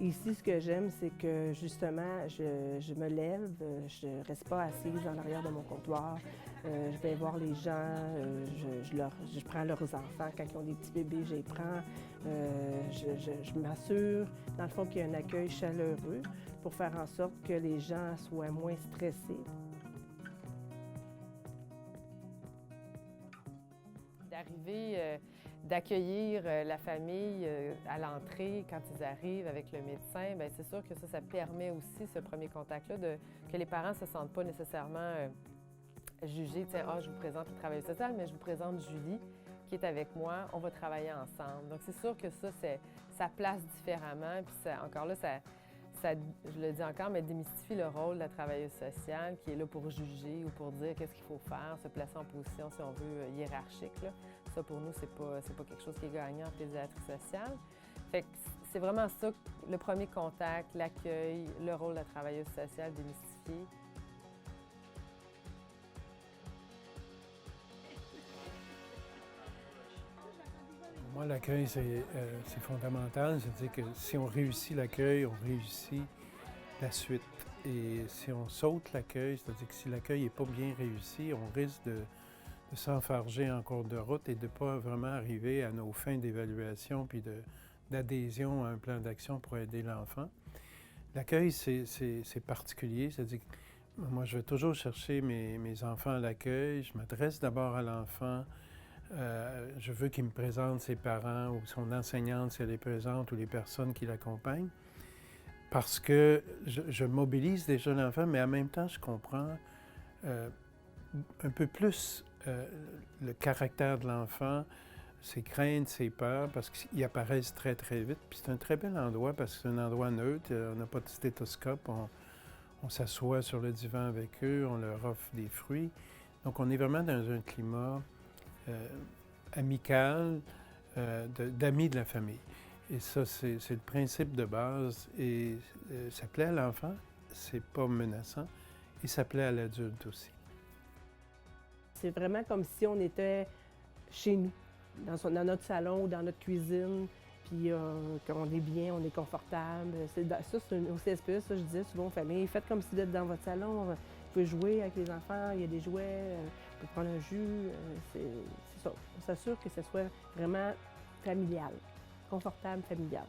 Ici, ce que j'aime, c'est que justement, je me lève, je ne reste pas assise en arrière de mon comptoir. Je vais voir les gens, je prends leurs enfants quand ils ont des petits bébés, je les prends. Je m'assure, dans le fond, qu'il y a un accueil chaleureux pour faire en sorte que les gens soient moins stressés. D'arriver, d'accueillir la famille à l'entrée quand ils arrivent avec le médecin, bien, c'est sûr que ça permet aussi, ce premier contact-là, que les parents ne se sentent pas nécessairement jugés. Tu sais, je vous présente le travailleur social, mais je vous présente Julie qui est avec moi, on va travailler ensemble. Donc c'est sûr que ça place différemment, puis encore là, je le dis encore, mais démystifie le rôle de la travailleuse sociale qui est là pour juger ou pour dire qu'est-ce qu'il faut faire, se placer en position, si on veut, hiérarchique, là. Ça, pour nous, c'est pas quelque chose qui est gagnant en pédiatrie sociale. Fait que c'est vraiment ça, le premier contact, l'accueil, le rôle de la travailleuse sociale démystifié. Pour moi, l'accueil, c'est fondamental. C'est-à-dire que si on réussit l'accueil, on réussit la suite. Et si on saute l'accueil, c'est-à-dire que si l'accueil n'est pas bien réussi, on risque de s'enfarger en cours de route et de ne pas vraiment arriver à nos fins d'évaluation puis d'adhésion à un plan d'action pour aider l'enfant. L'accueil, c'est particulier. C'est-à-dire que moi, je vais toujours chercher mes enfants à l'accueil. Je m'adresse d'abord à l'enfant. Je veux qu'il me présente ses parents ou son enseignante si elle est présente ou les personnes qui l'accompagnent parce que je mobilise déjà l'enfant, mais en même temps, je comprends un peu plus le caractère de l'enfant, ses craintes, ses peurs, parce qu'ils apparaissent très, très vite. Puis c'est un très bel endroit parce que c'est un endroit neutre, on n'a pas de stéthoscope, on s'assoit sur le divan avec eux, on leur offre des fruits. Donc on est vraiment dans un climat amical, d'amis de la famille. Et ça, c'est le principe de base. Et ça plaît à l'enfant, c'est pas menaçant, et ça plaît à l'adulte aussi. C'est vraiment comme si on était chez nous, dans notre salon ou dans notre cuisine, puis qu'on est bien, on est confortable. Ça, c'est au CSPE, ça, je disais souvent aux familles, faites comme si vous êtes dans votre salon, vous pouvez jouer avec les enfants, il y a des jouets, vous pouvez prendre un jus, c'est ça. On s'assure que ce soit vraiment familial, confortable, familial.